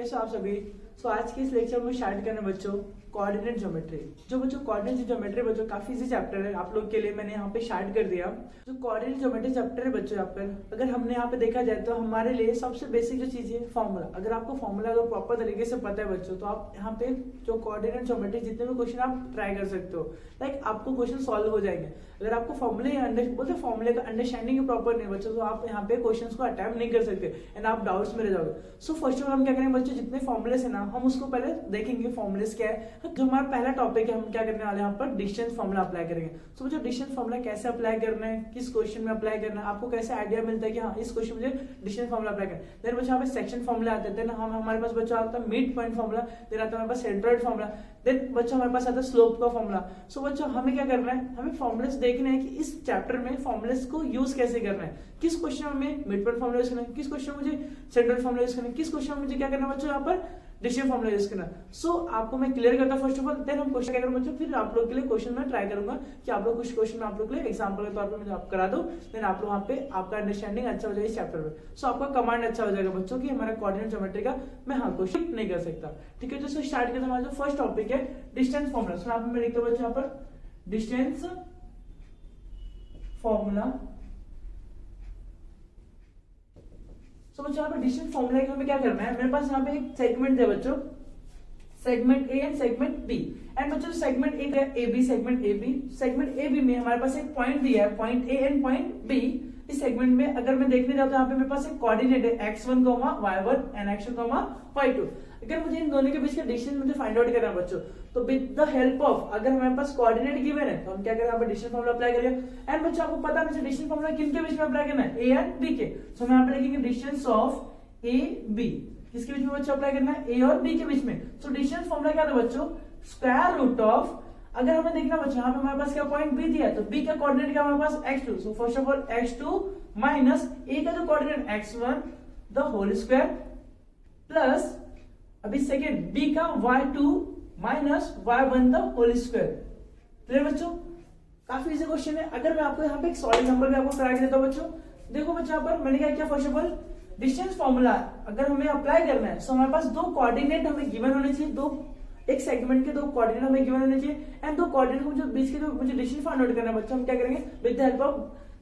कैसे आप सभी। आज के इस लेक्चर में स्टार्ट करने बच्चों कोऑर्डिनेट ज्योमेट्री। जो बच्चों कोऑर्डिनेट ज्योमेट्री बच्चों काफी इजी चैप्टर है, आप लोग के लिए मैंने यहाँ पे स्टार्ट कर दिया। जो कोऑर्डिनेट ज्योमेट्री चैप्टर है बच्चों, यहाँ पर अगर हमने यहाँ पे देखा जाए तो हमारे लिए सबसे बेसिक जो चीज है फॉर्मूला। अगर आपको फॉर्मूला अगर प्रॉपर तरीके से पता है बच्चों, तो आप यहाँ पे जो कोऑर्डिनेट ज्योमेट्री जितने भी क्वेश्चन आप ट्राई कर सकते हो, लाइक आपको क्वेश्चन सॉल्व हो जाएंगे। अगर आपको फॉर्मूले बोलते फॉर्मूले का अंडरस्टैंडिंग प्रॉपर नहीं बच्चों, तो आप यहाँ पे क्वेश्चन को अटेम्प्ट नहीं कर सकते एंड आप डाउट्स में रह जाओगे। सो फर्स्ट ऑफ ऑल हम क्या करेंगे बच्चों, जितने फॉर्मुलेस है ना हम उसको पहले देखेंगे फॉर्मुलेस क्या है। जो हमारा पहला टॉपिक है, हम क्या करने वाले हैं यहाँ पर डिस्टेंस फॉर्मुला अप्लाई करेंगे। सो बच्चों डिस्टेंस फॉर्मुला कैसे अप्लाई करना है, किस क्वेश्चन में अप्लाई करना है, आपको कैसे आइडिया मिलता है कि हाँ इस क्वेश्चन में डिस्टेंस फॉर्मुला अप्लाई करना है। देन बच्चों यहाँ पे सेक्शन फॉर्मुला आते हैं, हम हमारे पास बच्चों आता है मिड पॉइंट फॉर्मुला, देन आता है हमारे पास सेंट्रोइड फॉर्मुला, देन बच्चों हमारे पास आता है स्लोप का फॉर्मुला। सो बच्चों हमें क्या करना है, हमें फॉर्मुलेस देखना है कि इस चैप्टर में फॉर्मुलेस को यूज कैसे करना है, किस क्वेश्चन में मिड पॉइंट फॉर्मुला यूज करना है, किस क्वेश्चन में मुझे सेंट्रोइड फॉर्मुला यूज करना है, किस क्वेश्चन में मुझे क्या करना है बच्चों यहाँ पर डिस्टेंस फॉर्मुला यूज करना। सो आपको मैं क्लियर करता हूं फर्स्ट ऑफ ऑल, देन हम क्वेश्चन क्या करूंगा बच्चों, फिर आप लोग के लिए क्वेश्चन में ट्राई करूंगा कि आप लोग कुछ क्वेश्चन में आप लोग के लिए एग्जांपल के तौर पे मैं आपको करा दूं, देन आप लोग वहां पे आपका अंडरस्टैंडिंग अच्छा हो जाएगा इस चैप्टर में। सो आपका कमांड अच्छा हो जाएगा बच्चों कि हमारा कोऑर्डिनेट ज्योमेट्री का मैं हाँ क्वेश्चन नहीं कर सकता। ठीक है, तो स्टार्ट करते हैं। हमारा जो फर्स्ट टॉपिक है डिस्टेंस फॉर्मुला। सो आप मैं लिखता हूं बच्चों यहाँ पर डिस्टेंस फॉर्मूला। तो बच्चों यहाँ पे डिस्टेंस फॉर्मूला के हमें क्या करना है, मेरे पास यहाँ पे एक सेगमेंट है बच्चों, segment A and segment B. And बच्चों सेगमेंट ए है A B, segment A B, segment A B में हमारे पास एक पॉइंट दिया है, point A and point B. इस सेगमेंट में अगर मैं देखने जाऊँ तो यहाँ पे मेरे पास एक कोऑर्डिनेट है x1, y1 and x2, y2। अगर मुझे इन दोनों के बीच का डिस्टेंस मुझे फाइंड आउट करना है बच्चों, तो विद द हेल्प ऑफ अगर हमारे पास कोऑर्डिनेट गिवन है तो हम क्या करें यहाँ पर डिस्टेंस फॉर्मूला अप्लाई करेंगे। एंड बच्चों आपको पता है डिस्टेंस फॉर्मूला किन के बीच में अप्लाई करना है, ए एंड बी के। सो हम यहाँ पे लिखेंगे डिस्टेंस ऑफ ए बी, किसके बीच में बच्चों अप्लाई करना है, ए और बी के बीच में। सो डिस्टेंस फॉर्मूला क्या था बच्चों, स्क्वायर रूट ऑफ, अगर हमें देखना बच्चों यहाँ पे हमारे पास क्या पॉइंट बी दिया है, तो बी का कोऑर्डिनेट क्या हमारे पास x2। So first of all x2 minus A का जो coordinate x1 the whole square plus अभी सेकेंड बी का y2 minus y1 the whole square. Clear बच्चों, काफी इजी क्वेश्चन है। अगर मैं आपको यहाँ पे एक सॉलिड नंबर भी आपको करा के देता हूँ बच्चों, देखो बच्चों यहाँ पर मैंने क्या किया, first of all distance formula अगर हमें अप्लाई करना है तो हमारे पास दो कोऑर्डिनेट हमें गिवन होने चाहिए, दो एक सेगमेंट के दो कोऑर्डिनेट हमें गिवन होने चाहिए एंड दो कोऑर्डिनेट को जो बीच के जो मुझे डिस्टेंस फाइंड आउट करना है बच्चों, हम क्या करेंगे with the help of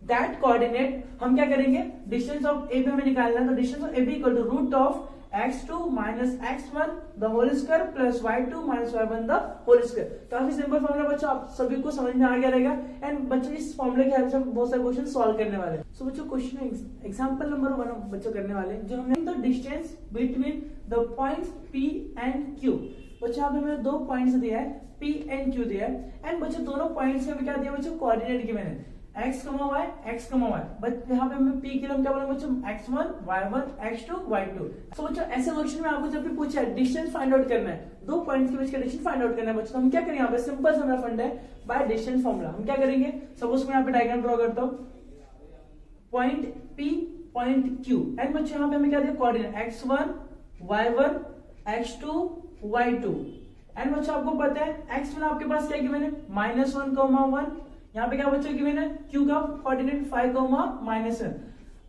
that coordinate हम क्या करेंगे डिस्टेंस ऑफ ए बी हमें निकालना है। तो distance of A B equal to root of x2 minus x1 the whole square plus y2 minus y1 the whole square. काफी simple formula बच्चों, आप सभी को समझ में आ गया रहेगा। एंड बच्चों इस फॉर्मूले के हेल्प से हम बहुत सारे क्वेश्चन सॉल्व करने वाले हैं। सो बच्चों क्वेश्चन एग्जांपल नंबर 1 बच्चों करने वाले हैं, जो हमने the distance between the points P and Q। बच्चों यहाँ पे हमें दो पॉइंट्स दिया है, P एंड Q दिया है एंड बच्चों दोनों पॉइंट्स के क्या दिया बच्चों, कोऑर्डिनेट गिवन है x, y, x, y। But यहाँ पे हमें P के लिए हम क्या बोलेंगे बच्चों, x1, y1, x2, y2। तो बच्चों ऐसे क्वेश्चन में आपको जब भी पूछा है डिस्टेंस फाइंड आउट करना है, दो पॉइंट्स के बीच का डिस्टेंस फाइंड आउट करना है बच्चों, तो हम क्या करेंगे यहाँ पे सिंपल सा हमारा फंड है बाय डिस्टेंस फॉर्मूला। हम क्या करेंगे, सपोज मैं यहाँ पे डायग्राम ड्रॉ करता हूँ, point P point Q and बच्चों यहाँ पे हमें क्या दिया coordinate x1, y1, x2, y2। And बच्चों आपको पता है x1 आपके पास क्या गिवन है, -1, 1। यहाँ पे क्या बच्चों गिवन है, Q का कोऑर्डिनेट 5, -1।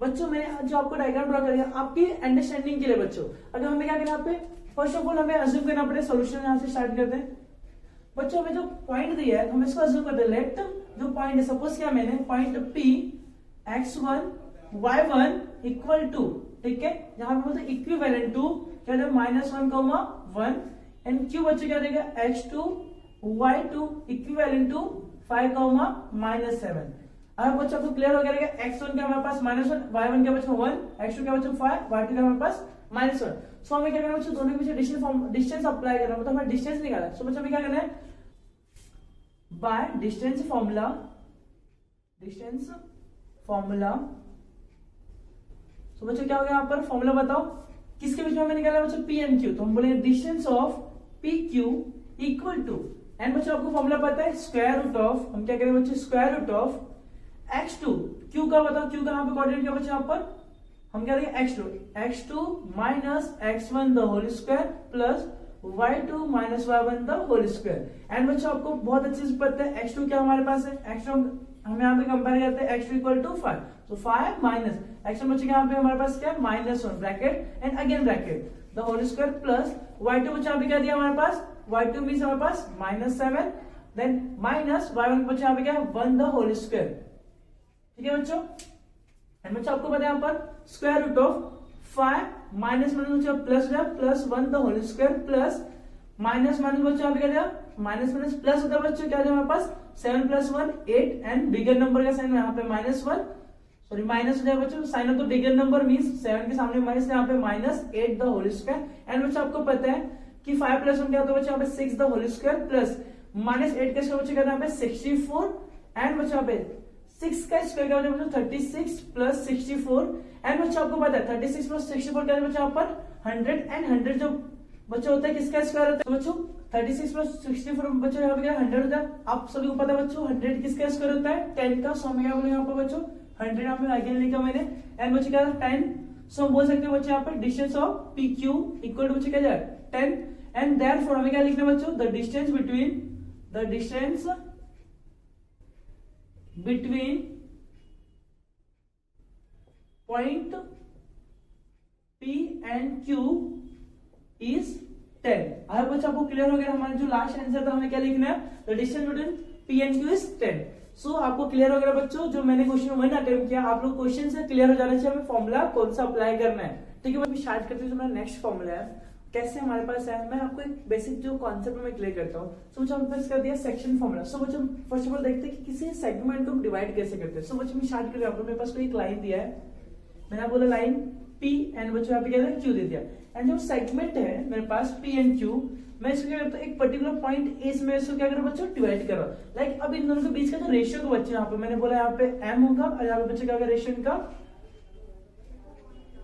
बच्चों मैंने जो आपको डायग्राम ड्रॉ कर दिया आपकी अंडरस्टैंडिंग के लिए बच्चों। अगर हमें क्या करना है, यहाँ पे फर्स्ट ऑफ ऑल हमें अज्यूम करना पड़ेगा, सॉल्यूशन यहाँ से स्टार्ट करते हैं। बच्चों हमें जो पॉइंट दिया है हम इसको अज्यूम करते हैं, लेट जो पॉइंट है सपोज क्या मैंने point P x1 y1 equal to, ठीक है, यहाँ पे बोलते इक्विवेलेंट टू क्या है -1, 1 एंड Q बच्चों क्या देगा x2 y2 इक्विवेलेंट टू 5, -7। अब बच्चों आपको क्लियर हो गया, x1 क्या हमारे पास -1, y1 क्या बच्चों 1, x2 क्या बच्चों 5, y2 क्या हमारे पास -1। सो हमें क्या करना है बच्चों, दोनों के बीच डिस्टेंस अप्लाई करना है, मतलब हमें डिस्टेंस निकालना है। सो बच्चों हमें क्या करना है, by distance formula, distance formula. So बच्चों क्या हो गया यहाँ पर फॉर्मूला बताओ, किसके बीच में हमें निकालना है बच्चों, P एंड Q। तो हम बोलेंगे distance of PQ equal to, and बच्चों आपको फॉर्मूला पता है स्क्वायर रूट ऑफ, हम क्या करेंगे बच्चों square root of x2, Q का बताओ, Q का यहाँ पे कोऑर्डिनेट क्या बच्चों यहाँ पर हम क्या देंगे x2 minus x1 the whole square plus y2 minus y1 the whole square. And बच्चों आपको बहुत अच्छे से पता है x2 क्या हमारे पास है, x2 हम यहाँ पे कंपेयर करते हैं x2 इक्वल टू 5, तो 5 माइनस x1 बच्चों यहाँ पे हमारे पास क्या -1 bracket and again bracket. The whole square plus y2 बच्चों यहाँ पे क्या दिया हमारे पास, y2 मीन्स हमारे पास -7, देन माइनस y1 बच्चों यहाँ पे क्या है 1 द होल स्क्वायर। ठीक है बच्चों, एंड बच्चों आपको पता है यहाँ पर स्क्वायर रूट ऑफ 5 माइनस बच्चों प्लस हो जाए plus 1 the whole square plus minus बच्चों यहाँ पे क्या दिया माइनस प्लस होता है बच्चों, क्या दिया हमारे पास 7 + 1 8 एंड बिगर नंबर का साइन यहाँ पे -1 सॉरी माइनस हो जाएगा बच्चों, sign of the bigger number means 7 के सामने माइनस, यहाँ पे -8 द होल स्क्वायर। एंड बच्चों आपको पता है कि 5 + 1 क्या होता है बच्चों यहाँ पे 6 द होल स्क्वायर प्लस -8 का स्क्वायर बच्चों क्या यहाँ पे 64 एंड बच्चों यहाँ पे 6 का स्क्वायर क्या होता है बच्चों 36 + 64 एंड बच्चों आपको पता है 36 + 64 क्या है बच्चों यहाँ पर 100 एंड 100 जो बच्चों होता है किसका स्क्वायर होता है बच्चों 36 + 64 बच्चों यहाँ पे क्या 100 होता है। आप सभी को पता है बच्चों 100 किसका स्क्वायर होता है 10 का, सो मैं क्या बोलूं यहाँ पर बच्चों 100 यहाँ पे आगे लिखा मैंने एंड बच्चों क्या 10, सो हम बोल सकते हैं बच्चों यहाँ पर distance of PQ equal to बच्चों क्या जाए 10 एंड देयरफॉर हमें क्या लिखना है बच्चों the distance between point P and Q is 10। I hope बच्चों आपको क्लियर हो गया, हमारा जो लास्ट आंसर था हमें क्या लिखना है the distance between P and Q is 10। सो आपको क्लियर हो गया बच्चों, जो मैंने क्वेश्चन 1 अटेम्प्ट किया आप लोग क्वेश्चन से क्लियर हो जाना चाहिए हमें फॉर्मूला कौन सा अप्लाई करना है। ठीक है, मैं स्टार्ट करते हैं जो मेरा नेक्स्ट फॉर्मूला है कैसे हमारे पास है, मैं आपको एक बेसिक जो कॉन्सेप्ट में क्लियर करता हूँ। सो बच्चों हमने कर दिया सेक्शन फॉर्मूला। सो बच्चों फर्स्ट ऑफ ऑल देखते हैं कि किसी सेगमेंट को डिवाइड कैसे करते हैं। सो बच्चों मैं स्टार्ट कर रहा हूँ, मेरे पास कोई एक लाइन दिया है, मैंने बोला लाइन P एंड बच्चों यहाँ पे क्या है Q दे दिया एंड जो सेगमेंट है मेरे पास P एंड Q, मैं इसको क्या करता हूँ एक पर्टिकुलर पॉइंट A से मैं इसको क्या करूँ बच्चों डिवाइड कर रहा हूँ। लाइक अब इन दोनों के बीच का जो रेशियो का बच्चे यहाँ पे मैंने बोला यहाँ पे M होगा और यहाँ पे बच्चे क्या होगा रेशियो का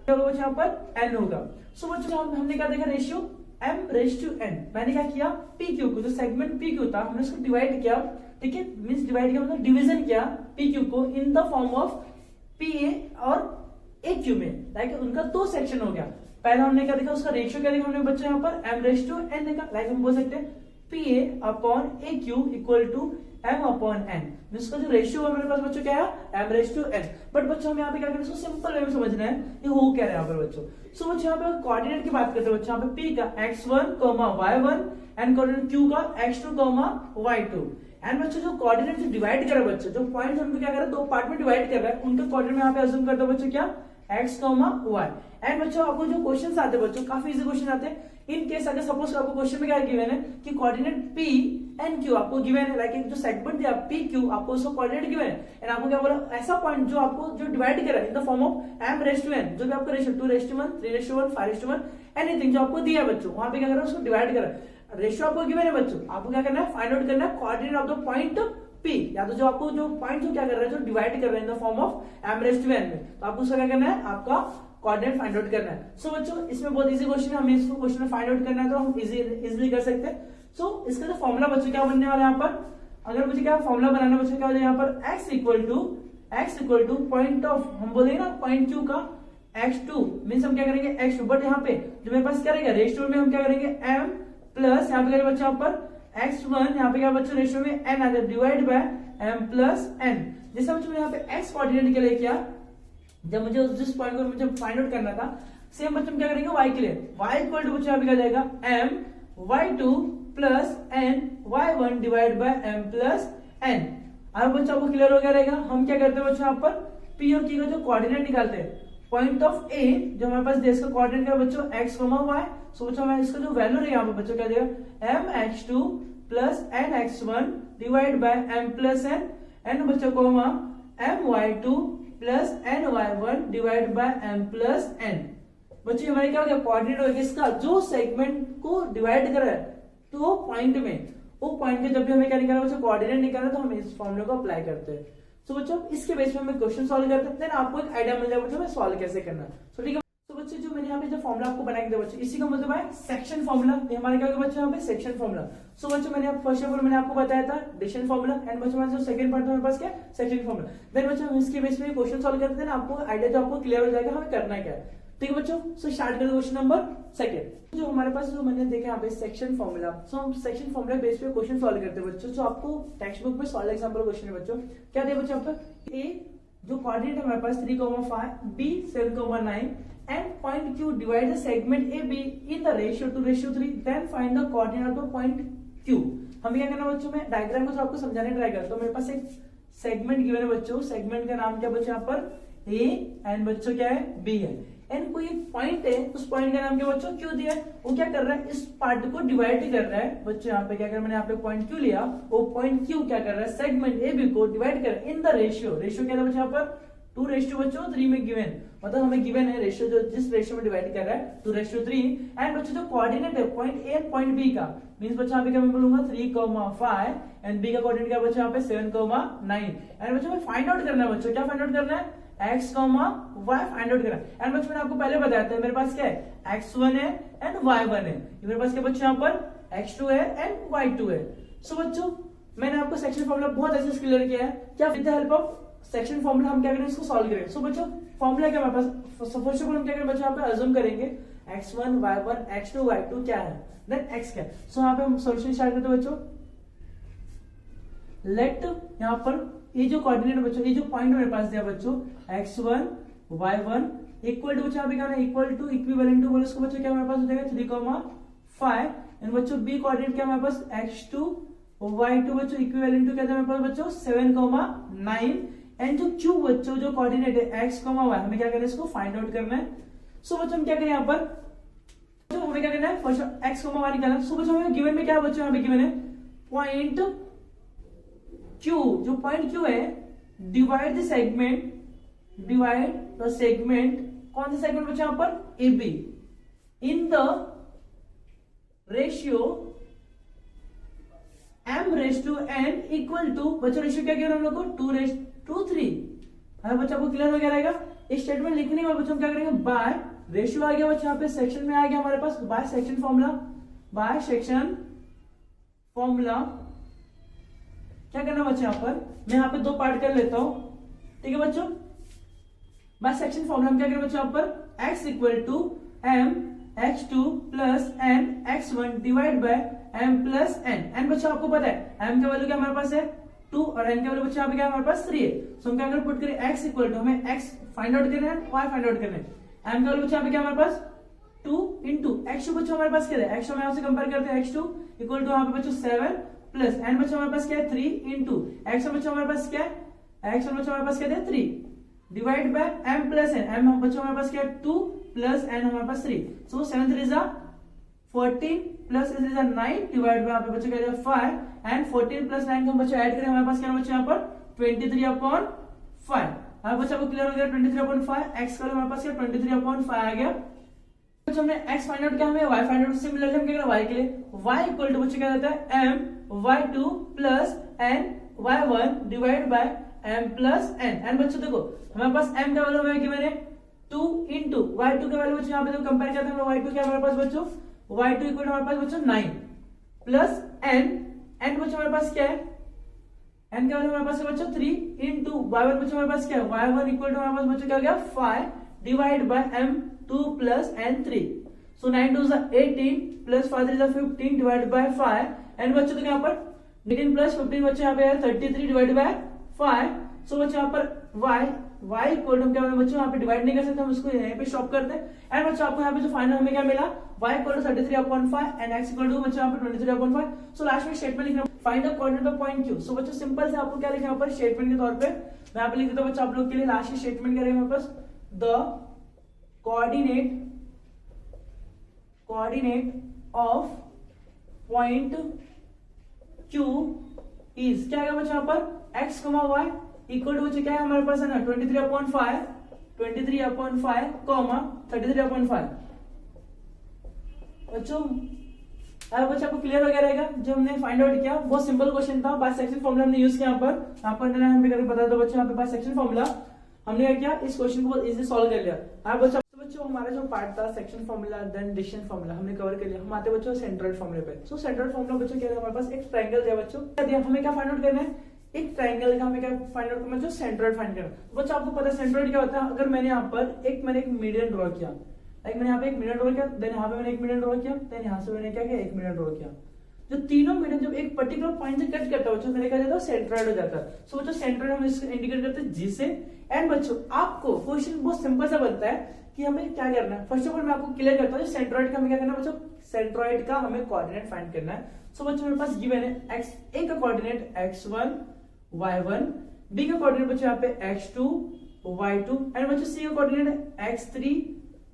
बच्चे यहाँ पर N होगा। सो बच्चों हमने क्या देखा रेशियो M/N, मैंने क्या किया PQ को जो सेगमेंट PQ था हमने उसको डिवाइड किया। ठीक है, मींस डिवाइड किया मतलब डिवीजन किया PQ को in the form of PA और AQ में, लाइक उनका दो सेक्शन हो गया। पहला हमने क्या देखा उसका रेशियो क्या देखा हमने बच्चों यहाँ पर M/N देखा, लाइक हम बोल सकते हैं PA/AQ इक्वल टू M/N, जिसका जो रेशियो है मेरे पास बच्चों क्या है M/N। बट बच्चों हम यहाँ पे क्या करें इसको सिंपल वे में समझना है ये हो क्या रहा है यहाँ पर बच्चों। सो बच्चों यहाँ पे कोऑर्डिनेट की बात करते हैं बच्चों, यहाँ पे P का x1, y1 and coordinate Q का x2, y2 एंड बच्चों जो कोऑर्डिनेट जो डिवाइड कर रहा है बच्चों जो पॉइंट हमको क्या कर रहा है दो पार्ट में डिवाइड कर रहा है उनके कोऑर्डिनेट में यहाँ पे अज्यूम करते हैं बच्चों क्या x, y एंड बच्चों आपको जो क्वेश्चंस आते हैं बच्चों काफी इजी क्वेश्चन आते हैं। इन केस अगर सपोज आपको क्वेश्चन में क्या गिवन है कि कोऑर्डिनेट P एंड Q आपको गिवन है, लाइक जो सेगमेंट दिया PQ आपको उसका कोऑर्डिनेट गिवन है एंड आपको क्या बोला ऐसा पॉइंट जो आपको जो डिवाइड कर रहा है in the form of M/N, जो भी आपको रेशियो 2/1, 3/1, 5/1 एनीथिंग जो आपको दिया है बच्चों वहां पे क्या कर रहा है उसको डिवाइड कर रहा है। रेशियो आपको गिवन है बच्चों, आपको क्या करना है फाइंड आउट करना है coordinate of the point P, या तो जो आपको जो पॉइंट जो क्या कर रहा है जो डिवाइड कर रहा है in the form of M/N में, तो आपको उसका क्या करना है आपका कोऑर्डिनेट फाइंड आउट करना है। सो बच्चों इसमें बहुत इजी क्वेश्चन है, हमें इसको क्वेश्चन में फाइंड आउट करना है तो हम इजीली कर सकते हैं। सो इसका जो फॉर्मूला बच्चों क्या बनने वाला है यहाँ पर, अगर मुझे क्या फॉर्मूला बनाना बच्चों क्या हो जाए यहाँ पर x equal two point of हम बोलेंगे ना पॉइंट Q का x2 मींस हम क्या करेंगे x2, बट यहाँ पे जो मेरे पास क्या रहेगा रेशियो में हम क्या करेंगे M प्लस यहाँ पे करेंगे बच्चों यहाँ पर x1, यहाँ पे क्या बच्चों रेशियो में n आ जाए divide by M plus n। जैसे बच्चों यहाँ पे x कोऑर्डिनेट के लिए किया, जब मुझे जिस पॉइंट को मुझे फाइंड आउट करना था सेम बच्चों क्या करेंगे y के लिए y इक्वल टू बच्चों यहाँ पे क्या जाएगा M y2 plus n y1 divide by M plus n। अब बच्चों आपको क्लियर हो गया रहेगा। हम क्या करते हैं बच्चों यहाँ पर P और Q का जो कोऑर्डिनेट निकालते हैं पॉइंट ऑफ A जो हमारे पास देश का कोऑर्डिनेट है बच्चों x, y, सो बच्चों हमें इसका जो वैल्यू है यहाँ पे बच्चों क्या देगा mx2 plus nx1 divide by m plus n and बच्चों को my2 plus ny1 divide by m plus n। बच्चों हमारे क्या हो गया कोऑर्डिनेट हो गया इसका जो सेगमेंट को डिवाइड कर रहा है तो पॉइंट में वो पॉइंट के जब भी हमें क्या निकालना बच्चों कोऑर्डिनेट निकालना तो हम इस फॉर्मूले को अप्लाई करते हैं। सो बच्चों इसके बेस पे हम क्वेश्चन सॉल्व करते हैं, आपको एक आइडिया मिल जाएगा बच्चों सॉल्व कैसे करना है। सो ठीक है, तो बच्चों जो मैंने यहाँ पे जो फॉर्मूला आपको बना के दिया बच्चों इसी का मतलब है सेक्शन फॉर्मूला। हमारे क्या होगा बच्चों यहाँ पे सेक्शन फॉर्मूला। सो बच्चों मैंने फर्स्ट ऑफ ऑल मैंने आपको बताया था डिवीजन फॉर्मूला एंड बच्चों जो सेकंड पार्ट हमारे पास क्या सेक्शन फॉर्मूला। देन बच्चों हम इसके बेस पे क्वेश्चन सॉल्व करते हैं, आपको आइडिया जो आपको क्लियर हो जाएगा हमें करना क्या है। ठीक है बच्चों, सो स्टार्ट करते हैं क्वेश्चन नंबर सेकंड। जो हमारे पास जो मैंने देखा यहाँ पे सेक्शन फॉर्मूला, सो हम सेक्शन फॉर्मूला बेस पे क्वेश्चन सॉल्व करते हैं बच्चों। जो आपको टेक्स्ट बुक में सॉल्व एग्जांपल क्वेश्चन है बच्चों क्या दिया बच्चों यहाँ पर ए जो कोऑर्डिनेट है हमारे पास 3,5, B 7,9 and point Q divide the segment AB in the ratio 2:3, then find the coordinate of point Q। हमें क्या करना बच्चों, में डायग्राम को आपको समझाने ट्राई करता हूँ। मेरे पास एक सेगमेंट गिवन है बच्चों, सेगमेंट का नाम क्या बच्चों यहाँ पर ए एंड बच्चों क्या है बी है, एंड कोई एक पॉइंट है, उस पॉइंट का नाम क्या बच्चों क्यू दिया है। वो क्या कर रहा है, इस पार्ट को डिवाइड ही कर रहा है बच्चों। यहाँ पे क्या कर रहा है, मैंने यहाँ पे पॉइंट क्यू लिया, वो पॉइंट क्यू क्या कर रहा है, सेगमेंट ए बी को डिवाइड कर इन द रेशियो, रेशियो क्या था बच्चों यहाँ पर 2:3 में गिवन, मतलब हमें गिवन है रेशियो, जो जिस रेशियो में डिवाइड कर रहा है 2:3, एंड बच्चों जो कोऑर्डिनेट है point A and point B का, मींस बच्चों यहाँ पे क्या मैं बोलूंगा 3,5 एंड बी का कोऑर्डिनेट क्या बच्चों यहाँ पे 7,9, एंड बच्चों में फाइंड आउट करना है बच्चों, क्या फाइंड आउट करना है, x, y फाइंड आउट करना है। एंड बच्चों मैंने आपको पहले बताया था मेरे पास क्या है, x1 है एंड y1 है, मेरे पास क्या बच्चों यहाँ पर x2 है एंड y2 है। सो बच्चों मैंने आपको सेक्शन फॉर्मूला बहुत अच्छे से क्लियर किया है, क्या with the help of section formula हम क्या करें, इसको सॉल्व करें। सो बच्चों फॉर्मूला क्या हमारे पास, फर्स्ट ऑफ ऑल हम क्या करें बच्चों, यहाँ पे अज्यूम करेंगे x1 y1 x2 y2 क्या है, देन x क्या है। सो यहाँ पे हम सॉल्यूशन स्टार्ट करते हैं बच्चों। लेट यहाँ पर ये जो कोऑर्डिनेट बच्चों, ये जो पॉइंट मेरे पास दिया बच्चों x1 y1 इक्वल टू बच्चों यहाँ पे क्या है, इक्वल टू इक्विवेलेंट टू बोले उसको बच्चों क्या हमारे पास हो जाएगा 3,5, एंड बच्चों b कोऑर्डिनेट क्या हमारे पास x2 y2 बच्चों इक्विवेलेंट टू क्या था हमारे पास बच्चों 7,9, एंड जो q बच्चों जो कोऑर्डिनेट है x, y हमें क्या करना है, इसको फाइंड आउट करना है। सो बच्चों हम क्या करें यहाँ पर, तो हमें क्या करना है, फर्स्ट x, y निकालना। सो बच्चों हमें गिवन में क्या बच्चों यहाँ पे गिवन है पॉइंट q, जो पॉइंट q है divide the segment, divide the segment, कौन सा सेगमेंट बच्चों यहाँ पर A B in the ratio m/n equal to बच्चों रेशियो क्या किया हम लोग को 2:3। हमें बच्चा को क्लियर हो गया रहेगा। इस स्टेटमेंट लिखने के बाद बच्चों हम क्या करेंगे, बाय रेशियो आ गया बच्चों यहाँ पे सेक्शन में आ गया हमारे पास, by section formula, by section formula क्या करना बच्चों यहाँ पर, मैं यहाँ पे दो पार्ट कर लेता हूं, ठीक है बच्चों। बाय सेक्शन फॉर्मूला हम क्या करें बच्चों यहाँ पर x equal to m x2 plus n x1 divide by m plus n, and बच्चों आपको पता है m का वैल्यू क्या हमारे पास है 2 और n का वैल्यू बच्चों यहाँ पे क्या हमारे पास 3 है। सो हम क्या करें, पुट करें x इक्वल टू, हमें x फाइंड आउट करना है, y फाइंड आउट करना है, m का वैल्यू बच्चों यहाँ पे क्या हमारे पास 2 इंटू x2 बच्चों हमारे पास क्या है, x2 में यहाँ से कंपेयर करते हैं x2 इक्वल टू यहाँ पे बच्चों 7 प्लस n बच्चों हमारे पास क्या है 3 इंटू x बच्चों हमारे पास क्या है, x बच्चों हमारे पास क्या है 3 divide by m plus n, m बच्चों हमारे पास क्या है 2 प्लस n हमारे पास 3। सो 7 3 जा 14 प्लस 3 जा 9 डिवाइड बाय यहाँ पे बच्चों क्या है 5, एंड 14 प्लस 9 को हम बच्चों ऐड करें हमारे पास क्या है बच्चों यहाँ पर 23/5। हमारे बच्चों को क्लियर हो गया 23/5, x का हमारे पास क्या 23/5 आ गया। बच्चों हमने x फाइंड आउट किया, हमें y फाइंड आउट, सिमिलरली हम क्या करें y के लिए, y इक्वल टू बच्चों क्या रहता है m y2 plus n y1 divide by m plus n, and बच्चों देखो हमारे पास m का वैल्यू हमें कि मैंने 2 इंटू y2 का वैल्यू बच्चों यहाँ पे देखो कंपेयर करते हैं, y2 क्या हमारे पास बच्चों y2 इक्वल हमारे पास बच्चों 9 प्लस n बच्चों हमारे पास क्या है, n का वैल्यू हमारे पास है बच्चों 3 इंटू y1 बच्चों हमारे पास क्या है, y1 इक्वल टू हमारे पास बच्चों क्या हो गया 5 divide by m 2 plus n 3। So 9 2 18 plus 5 3 15 divide by 5, and बच्चों तो यहाँ पर 18 प्लस 15 बच्चों यहाँ पे है 33 डिवाइड बाय 5। सो बच्चों यहाँ पर y इक्वल टू क्या बच्चों यहाँ पे डिवाइड नहीं कर सकते, हम इसको यहाँ पे स्टॉप करते हैं, एंड बच्चों आपको यहाँ पे जो फाइनल हमें क्या मिला y equal to 33/5 and x equal to बच्चों यहाँ पे 23/5। सो लास्ट में स्टेटमेंट लिखना, find the coordinate of point q। So बच्चों सिंपल से आपको क्या लिखना है यहाँ पर स्टेटमेंट के तौर पे, मैं यहाँ पे लिख देता हूँ बच्चों आप लोग के लिए। लास्ट स्टेटमेंट क्या रहेगा हमारे पास, the coordinate of point q is क्या है बच्चों यहाँ पर x, y इक्वल टू बच्चों क्या है हमारे पास है ना 23/5 33/5 बच्चों। अब बच्चों आपको क्लियर हो गया रहेगा, जो हमने फाइंड आउट किया बहुत सिंपल क्वेश्चन था, बाय सेक्शन फॉर्मूला हमने यूज किया यहाँ पर हमें करके बता दो बच्चों, यहाँ पे बाय सेक्शन फॉर्मूला हमने क्या किया, इस क्वेश्चन को बहुत इजीली सॉल्व कर लिया। अब बच्चों हमारा जो पार्ट था section formula then division formula हमने कवर कर लिया। हम आते बच्चों सेंट्रल फॉर्मूले पे। सो सेंट्रल फॉर्मूला बच्चों क्या है, हमारे पास एक ट्रायंगल दिया बच्चों, क्या दिया हमें क्या फाइंड आउट करना है, एक ट्रायंगल का हमें क्या फाइंड आउट करना है, जो सेंट्रोइड फाइंड करना है। बच्चों आपको पता है सेंट्रोइड क्या होता है, अगर मैंने यहाँ पर एक मीडियन ड्रॉ किया, लाइक मैंने यहाँ पे एक मीडियन ड्रॉ किया, देन यहाँ पे मैंने एक मीडियन ड्रॉ किया, देन यहाँ से मैंने क्या किया एक मीडियन ड्रॉ किया। जो तीनों मीडियम जब एक पर्टिकुलर पॉइंट से कट करता है बच्चों, मेरे क्या जाता है, सेंट्रॉइड हो जाता है। सो बच्चों सेंट्रॉइड हम इसको इंडिकेट करते हैं जी से। एंड बच्चों आपको क्वेश्चन बहुत सिंपल सा बनता है कि हमें क्या करना है। फर्स्ट ऑफ ऑल मैं आपको क्लियर करता हूँ, सेंट्रॉइड का हमें क्या करना है बच्चों, सेंट्रॉइड का हमें कोऑर्डिनेट फाइंड करना है। सो बच्चों मेरे पास गिवन है एक्स ए का कोऑर्डिनेट x1 y1, बी का कोऑर्डिनेट बच्चों यहाँ पे x2 y2 एंड बच्चों सी का कोऑर्डिनेट x3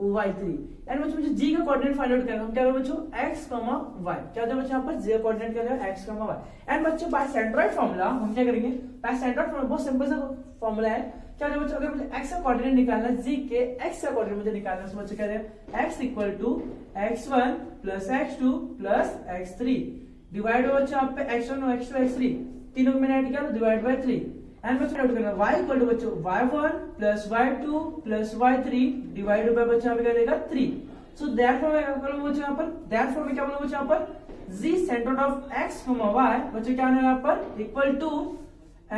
y3 एंड बच्चों मुझे जी का कोऑर्डिनेट फाइंड आउट करना है। हम क्या करें बच्चों, x, y क्या होता है बच्चों, यहाँ पर जी का कोऑर्डिनेट क्या है x, y एंड बच्चों बाय सेंट्रॉइड फार्मूला हम क्या करेंगे, बाय सेंट्रॉइड फार्मूला बहुत सिंपल सा फार्मूला है। क्या है बच्चों, अगर मुझे x का कोऑर्डिनेट निकालना है, जी के x का कोऑर्डिनेट मुझे निकालना है, बच्चों क्या है x equal to x1 plus x2 plus x3 divide हो बच्चों आप पे x1 x2 x3 तीनों को मैंने ऐड किया तो डिवाइड बाय 3 एंड बच्चों ऐड करना y इक्वल टू बच्चों y1 plus y2 plus y3 divide by बच्चों यहाँ पे क्या देगा 3। सो देयरफॉर मैं क्या बोलूंगा बच्चों यहाँ पर, देयरफॉर मैं क्या बोलूंगा बच्चों यहाँ पर g centroid of x, y बच्चों क्या आने यहाँ पर equal to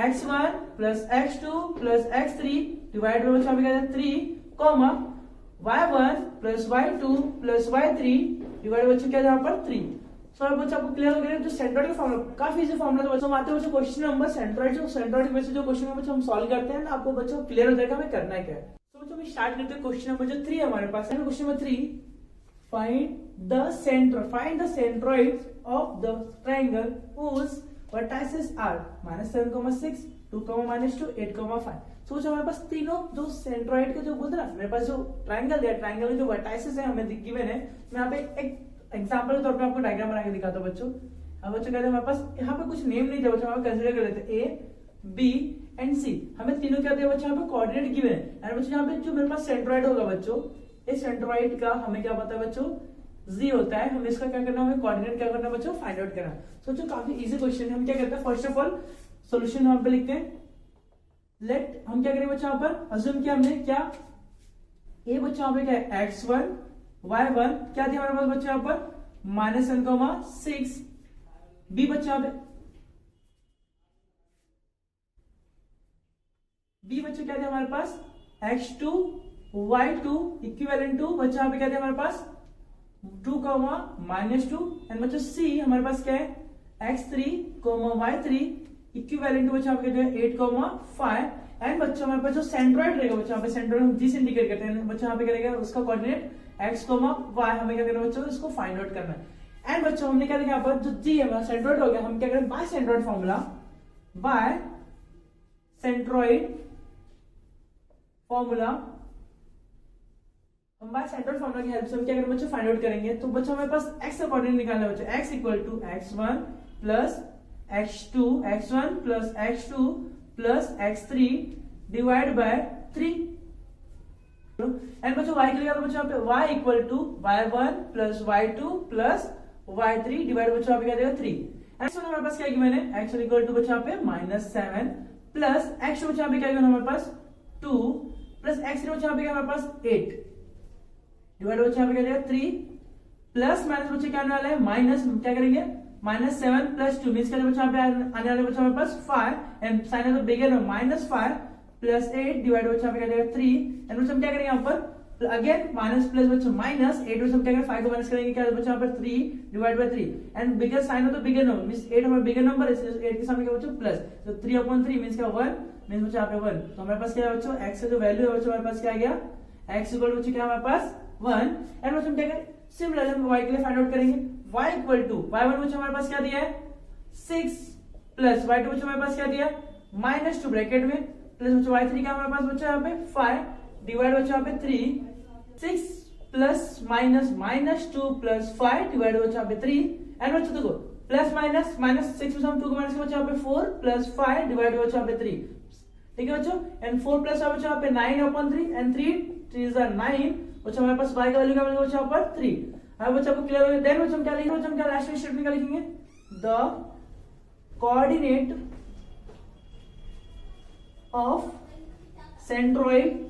x1 plus x2 plus x3 divide by बच्चों यहाँ पे क्या है 3 comma y1 plus y2 plus y3 divide बच्चों क्या है यहाँ पर 3। सो अब बच्चों आपको क्लियर हो गया जो सेंट्रॉइड का फॉर्मूला, काफी इजी फॉर्मूला। तो बच्चों आते हैं बच्चों क्वेश्चन नंबर सेंट्रॉइड, जो सेंट्रॉइड में से जो क्वेश्चन है बच्चों हम सॉल्व करते हैं ना, आपको बच्चों क्लियर हो जाएगा हमें करना है क्या है। तो बच्चों हम स्टार्ट करते हैं क्वेश्चन नंबर जो 3 हमारे पास है। Question number 3, find the centroid of the triangle whose vertices are -7,6 2, -2 8, 5। सो जो हमारे पास तीनों जो सेंट्रॉइड के जो बोलते हैं ना, मेरे पास जो ट्रायंगल है, ट्रायंगल में जो वर्टाइसेस है हमें गिवन है। मैं यहाँ पे एक एग्जांपल के तौर पे आपको डायग्राम बना के दिखाता हूँ बच्चों। अब बच्चों कहते हैं हमारे पास यहाँ पे कुछ नेम नहीं था बच्चों, हम कंसीडर कर लेते हैं ए बी एंड सी। हमें तीनों क्या दिया बच्चों, यहाँ पे कोऑर्डिनेट गिवन है एंड बच्चों यहाँ पे जो मेरे पास सेंट्रॉइड होगा बच्चों, इस सेंट्रॉइड का हमें क्या पता है बच्चों, जी होता है। हमें इसका क्या करना है, हमें कोऑर्डिनेट क्या करना है बच्चों, फाइंड आउट करना। सोचो काफी इजी क्वेश्चन है। हम क्या करते हैं, फर्स्ट ऑफ ऑल सोल्यूशन यहाँ पे लिखते हैं। लेट हम क्या करेंगे बच्चों यहाँ पर अज्यूम किया हमने क्या, ए बच्चों यहाँ पे क्या है x1 y1 क्या दिया हमारे पास बच्चों यहाँ पर -1,6 बी बच्चों यहाँ पे बी बच्चों क्या दिया हमारे पास x2 y2 इक्विवेलेंट टू बच्चों यहाँ पे क्या दिया हमारे पास 2, -2 एंड बच्चों सी हमारे पास क्या है x3, y3 इक्विवेलेंट टू बच्चों यहाँ पे क्या दिया 8, 5 एंड बच्चों हमारे पास जो सेंट्रॉइड रहेगा बच्चों यहाँ पे सेंट्रॉइड हम जी से इंडिकेट करते हैं बच्चों यहाँ पे क्या रहेगा उसका कोऑर्डिनेट x, y हमें क्या करना है बच्चों, इसको फाइंड आउट करना है। एंड बच्चों हमने क्या देखा यहाँ पर जो जी है हमारा सेंट्रॉइड हो गया, हम क्या करें by centroid formula, by centroid formula हम बाय सेंट्रॉइड फॉर्मूला की हेल्प से हम क्या करें बच्चों, फाइंड आउट करेंगे। तो बच्चों हमारे पास x का कोऑर्डिनेट निकालना है बच्चों, x equal to x1 plus x2 x1 plus x2 plus x3 divide by 3 and बच्चों y के लिए बच्चों यहाँ पे y equal to y1 plus y2 plus y3 divide बच्चों यहाँ पे क्या देगा 3 एंड हमारे पास क्या गिवन है x इक्वल टू बच्चों यहाँ पे -7 प्लस x बच्चों यहाँ पे क्या गिवन हमारे पास 2 प्लस x3 बच्चों यहाँ पे हमारे पास 8 डिवाइड बच्चों यहाँ पे क्या देगा 3 प्लस माइनस बच्चों क्या आने वाला है माइनस, क्या करेंगे -7 प्लस 2 मींस क्या बच्चों यहाँ पे आने वाले बच्चों हमारे पास 5 and sign of the bigger -5 plus 8 divide बच्चों यहाँ पे क्या देगा 3 एंड बच्चों हम क्या करेंगे यहाँ पर अगेन माइनस प्लस बच्चों माइनस 8 बच्चों हम क्या करेंगे 5 को माइनस करेंगे क्या बच्चों यहाँ पर 3 divide by 3 and bigger sign of the bigger number means 8 हमारा बिगर नंबर है, इसलिए 8 के सामने क्या बच्चों प्लस, तो 3/3 मींस क्या 1 मींस बच्चों यहाँ पे 1। तो हमारे पास क्या है बच्चों x का जो वैल्यू है बच्चों हमारे पास क्या आ गया x इक्वल टू बच्चों क्या हमारे पास 1 एंड बच्चों हम क्या करें सिमिलरली हम y के लिए फाइंड आउट करेंगे। y इक्वल टू y1 बच्चों हमारे पास क्या दिया है 6 प्लस y2 बच्चों हमारे पास क्या दिया -2 ब्रैकेट में प्लस बच्चों y3 क्या हमारे पास बच्चों यहाँ पे 5 डिवाइड बच्चों यहाँ पे 3 6 प्लस माइनस -2 प्लस 5 डिवाइड बच्चों यहाँ पे 3 एंड बच्चों देखो प्लस माइनस 6 में हम 2 को माइनस बच्चों यहाँ पे 4 प्लस 5 डिवाइड बच्चों यहाँ पे 3, ठीक है बच्चों एंड 4 प्लस बच्चों यहाँ पे 9/3 एंड 3 9 बच्चों हमारे पास y का वैल्यू क्या मिलेगा बच्चों यहाँ पर 3। अब बच्चों को क्लियर हो गया। देन बच्चों हम क्या लिखेंगे, बच्चों हम क्या लास्ट में स्टेटमेंट क्या लिखेंगे, the coordinate of centroid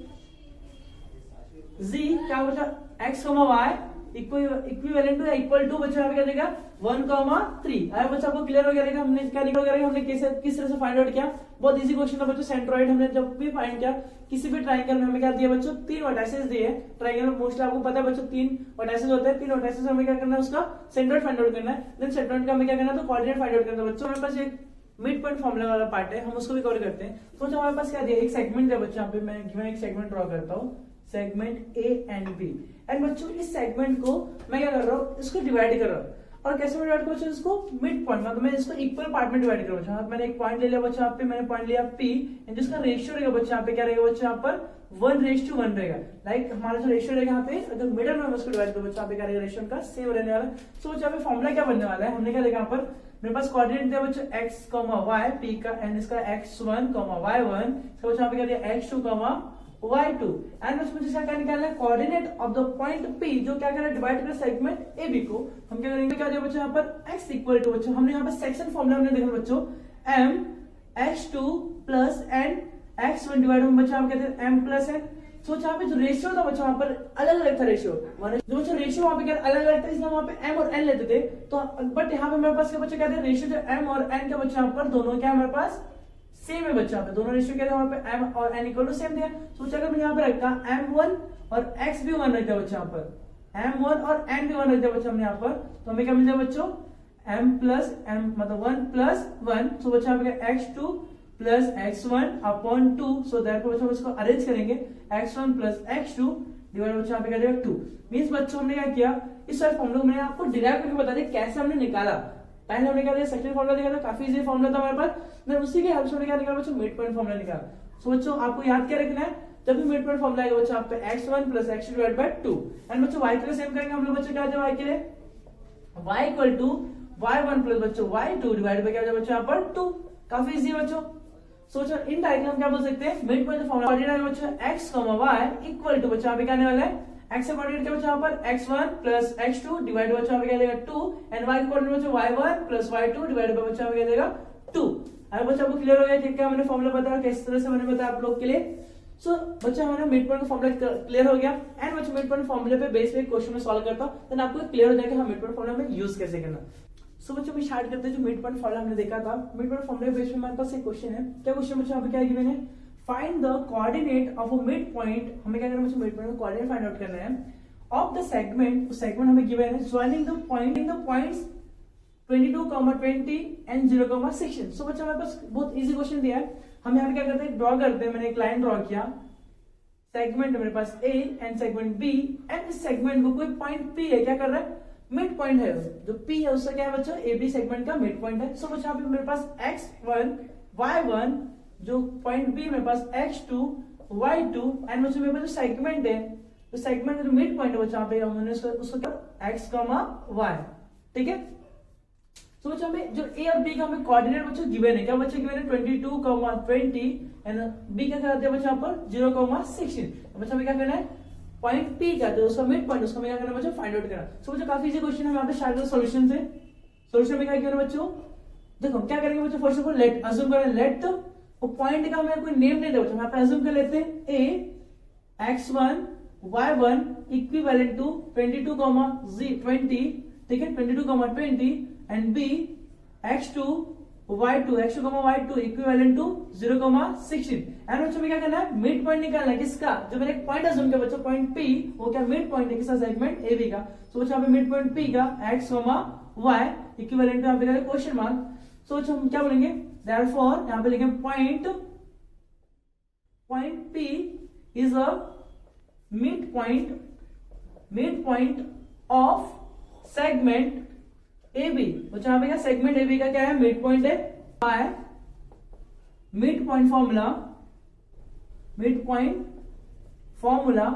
z क्या बचा x, y इक्विवेलेंट टू या इक्वल टू बच्चों यहाँ पे क्या देगा 1,3। आया बच्चों आपको क्लियर हो गया? हमने क्या निकल गया, हमने किस तरह से फाइंड आउट किया? बहुत इजी क्वेश्चन था बच्चों। सेंट्रोइड हमने जब भी फाइंड किया किसी भी ट्राइंगल में हमें क्या दिया बच्चों? 3 वर्टाइसेस दिए। ट्राइंगल में मोस्टली आपको पता है बच्चों 3 वर्टाइसेस होते हैं। 3 वर्टाइसेस हमें क्या करना है? उसका सेंट्रोइड फाइंड आउट करना है। देन सेंट्रोइड का हमें क्या करना है? तो कोऑर्डिनेट फाइंड आउट करना है बच्चों। हमारे पास एक मिड पॉइंट फॉर्मूला वाला पार्ट है, हम उसको भी कवर करते हैं। तो हमारे पास क्या दिया? एक सेगमेंट है बच्चों। यहाँ पे मैं एक सेगमेंट ड्रॉ करता हूँ, segment A and B. And बच्चों इस सेगमेंट को मैं क्या कर रहा हूँ? इसको डिवाइड कर रहा हूँ। और कैसे डिवाइड करूँ बच्चों? इसको मिड पॉइंट मतलब मैं इसको इक्वल पार्ट में डिवाइड करूँ बच्चों। मैंने एक पॉइंट ले लिया बच्चों, यहाँ पे मैंने पॉइंट लिया P, एंड जिसका रेशियो रहेगा बच्चों यहाँ पे क्या रहेगा बच्चों? यहाँ पर 1:1 रहेगा। लाइक हमारा जो रेशियो रहेगा यहाँ पे, अगर मिडल में हम उसको डिवाइड करें बच्चों, यहाँ पे क्या रहेगा? रेशियो का सेम रहने वाला है। सो बच्चों यहाँ पे फॉर्मूला क्या बनने वाला है? हमने क्या देखा यहाँ पर? मेरे पास कोऑर्डिनेट दिया बच्चों x, y, p का, एंड इसका x1, y1, इसका बच्चों यहाँ पे क्या दिया? x2, y2। एंड बच्चों मुझे क्या निकालना है? Coordinate of the point P जो क्या कर रहा है? डिवाइड कर सेगमेंट AB को। हम क्या करेंगे? क्या दिया बच्चों यहाँ पर? x इक्वल टू बच्चों, हमने यहाँ पर सेक्शन फॉर्मूला हमने देखा बच्चों, m x2 plus n x1 divide में बच्चों हम कहते हैं m प्लस n। तो यहाँ पे जो रेशियो था बच्चों वहां पर अलग अलग था रेशियो, जो बच्चों रेशियो वहां पे क्या अलग अलग था, इसलिए वहां पे m और n लेते थे। तो बट यहाँ पे मेरे पास क्या बच्चे कहते हैं? रेशियो जो m और n के बच्चों यहाँ पर दोनों क्या हमारे पास सेम है बच्चा। दोनों रेशियो क्या है वहां पे? m और n इक्वल टू सेम दिया। सोचा अगर मैंने यहाँ पे रखा m1 और x भी 1 रखता है बच्चा, यहाँ पर m1 और n भी 1 रखता है बच्चा हमने यहाँ पर, तो हमें क्या मिल जाए बच्चों? m प्लस m मतलब 1 प्लस 1। सो बच्चा यहाँ पे x2 plus x1 upon 2। So therefore बच्चों इसको अरेंज करेंगे, x1 प्लस x2 डिवाइड बच्चों यहाँ पे क्या देगा 2। मींस बच्चों हमने क्या किया? इस सारे फॉर्मूला मैंने आपको डिराइव करके बता दिया कैसे हमने निकाला। पहले हमने क्या दिया? सेक्शन फॉर्मूला देखा था, काफी इजी फॉर्मूला था हमारे पास। देन उसी के हेल्प से हमने क्या निकाला बच्चों? मिड पॉइंट फॉर्मूला निकाला। सो बच्चों आपको याद क्या रखना है? जब भी मिड पॉइंट फॉर्मूला आएगा बच्चों आप पे x1 plus x2 divide by 2। And बच्चों y के लिए सेम करेंगे हम लोग बच्चों, क्या हो y के लिए? y equal to y1 plus बच्चों y2 डिवाइड बाय क्या हो जाए बच्चों? यहाँ पर 2। काफी इजी है बच्चों। सोचो इनडायरेक्टली हम क्या बोल सकते हैं? मिड पॉइंट फॉर्मूला कोऑर्डिनेट है बच्चों x, y इक्वल टू बच्चों यहाँ पे क्या आने वाला है? x का कोऑर्डिनेट क्या बच्चों यहाँ पर? x1 प्लस x2 डिवाइड बच्चों यहाँ पे क्या देगा 2, एंड y का कोऑर्डिनेट बच्चों y1 plus y2 divide by बच्चों यहाँ पे क्या देगा 2। अब बच्चों आपको क्लियर हो गया ठीक है? मैंने फॉर्मूला बताया किस तरह से मैंने बताया आप लोग के लिए। सो बच्चों हमारा मिड पॉइंट का फॉर्मूला क्लियर हो गया। एंड बच्चों मिड पॉइंट फॉर्मूले पे बेस पे एक क्वेश्चन में सॉल्व करता हूं, देन आपको क्लियर हो जाएगा हम मिड पॉइंट फॉर्मूला में यूज कैसे करना। सो बच्चों हम स्टार्ट करते हैं। जो मिड पॉइंट फॉर्मूला हमने देखा था, मिड पॉइंट फॉर्मूले बेस पे हमारे पास एक क्वेश्चन है। क्या क्वेश्चन बच्चों यहाँ पे क्या गिवन है? Find the coordinate of a mid point. हमें क्या करना है बच्चों? मिड पॉइंट का कोऑर्डिनेट फाइंड आउट करना है ऑफ द सेगमेंट। सेगमेंट हमें गिवन है ज्वाइनिंग द पॉइंट्स 22, 20 एंड 0, 16। सो बच्चों हमारे पास बहुत इजी क्वेश्चन दिया है। हम यहाँ पे क्या करते हैं? ड्रॉ करते हैं। मैंने एक लाइन ड्रॉ किया, सेगमेंट मेरे पास A and segment B, and इस सेगमेंट को कोई पॉइंट P है, क्या कर रहा है? मिड पॉइंट है। जो P है उसका क्या है बच्चों? AB सेगमेंट का मिड पॉइंट है। सो बच्चों यहाँ पे मेरे पास x1 y1, जो पॉइंट B मेरे पास x2 y2, एंड बच्चों मेरे पास जो सेगमेंट है, तो सेगमेंट का जो मिड पॉइंट है बच्चों यहाँ पे हमने उसको क्या x, y, ठीक है? तो बच्चों हमें जो A और B का हमें कोऑर्डिनेट बच्चों गिवन है, क्या बच्चों गिवन है? 22, 20 एंड B का क्या दिया बच्चों यहाँ पर? 0, 16। बच्चों हमें क्या करना है? पॉइंट P का जो उसका मिड पॉइंट, उसका हमें क्या करना है बच्चों? फाइंड आउट करना। सो बच्चों काफी इजी क्वेश्चन है। हम यहाँ पे स्टार्ट करते हैं सॉल्यूशन से। सॉल्यूशन में क्या किया बच्चों? देखो क्या करेंगे बच्चों? First of all let assume करें, लेट वो पॉइंट का हमें कोई नेम नहीं दे बच्चों, यहाँ पे अज्यूम कर लेते हैं A x1 y1 equivalent to 22, 20, ठीक है? 22, 20 and B x2 y2 equivalent to 0, 16। And बच्चों में क्या करना है? मिड पॉइंट निकालना है। किसका? जो मैंने एक पॉइंट अज्यूम किया बच्चों, पॉइंट P, वो क्या मिड पॉइंट है किसका? सेगमेंट AB का। सो बच्चों यहाँ पे मिड पॉइंट P का x, y इक्विवेलेंट टू यहाँ पे क्वेश्चन मार्क। सो बच्चों हम क्या बोलेंगे? देयरफॉर यहाँ पे लिखेंगे point P is a mid point of segment AB। बच्चों यहाँ पे क्या? सेगमेंट AB का क्या है? मिड पॉइंट है। By midpoint formula.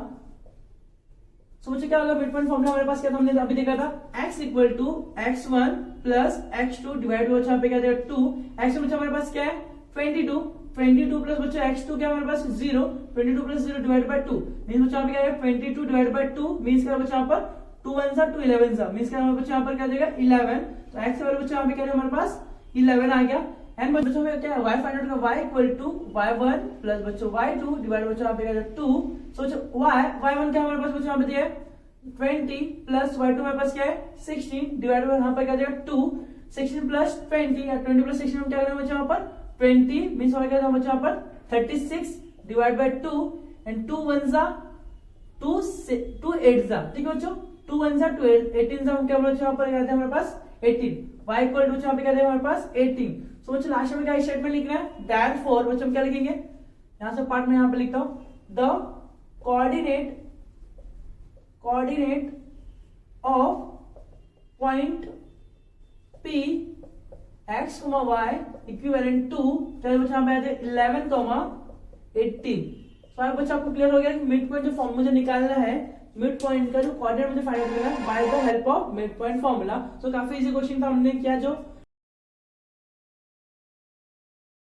So बच्चों क्या होगा? मिड पॉइंट फॉर्मूला हमारे पास क्या था? हमने अभी देखा था x equal to x1 plus x2 divide बच्चों यहाँ पे क्या देगा 2। x बच्चों हमारे पास क्या है? 22 प्लस बच्चों x2 क्या हमारे पास? 0, 22 प्लस 0 डिवाइड बाय 2 मींस बच्चों यहाँ पे क्या है? 22 डिवाइड बाय 2 मींस क्या बच्चों यहाँ पर 2 1 2 11 मींस क्या हमारे बच्चों यहाँ पर क्या देगा 11। तो x वाले बच्चों यहाँ पे क्या है? हमारे पास 11 आ गया। एंड बच्चों में क्या है? y फाइंड आउट करना, y equal to y1 plus बच्चों y2 डिवाइड बच्चों यहाँ पे क्या है 2। सो y1 क्या हमारे पास बच्चों यहाँ पे दिया है 20 प्लस y2 मेरे पास क्या है 16 डिवाइड बाय यहाँ पर क्या जाएगा 2, 16 प्लस 20 या 20 प्लस 16 में क्या करेंगे बच्चों यहाँ पर 20 मीन्स हो गया बच्चों यहाँ पर 36 डिवाइड बाय 2 एंड 2 1 जा 2 8 जा, ठीक है बच्चों 2 1 जा 2 18 जा क्या बच्चों यहाँ पर कहते हैं हमारे पास 18, y इक्वल टू यहाँ पे कहते हैं हमारे पास 18। सो बच्चों लास्ट में क्या स्टेटमेंट लिखना है देयरफॉर बच्चों हम क्या लिखेंगे यहाँ से पार्ट में यहाँ पे लिखता हूं द coordinate of point P x, y equivalent to चलिए बच्चों यहाँ पे 11, 18। तो बच्चों आपको क्लियर हो गया कि मिड पॉइंट जो फॉर्म मुझे निकालना है, मिड पॉइंट का जो कोऑर्डिनेट मुझे फाइंड आउट करना है by the help of mid point formula. तो काफी इजी क्वेश्चन था, हमने किया जो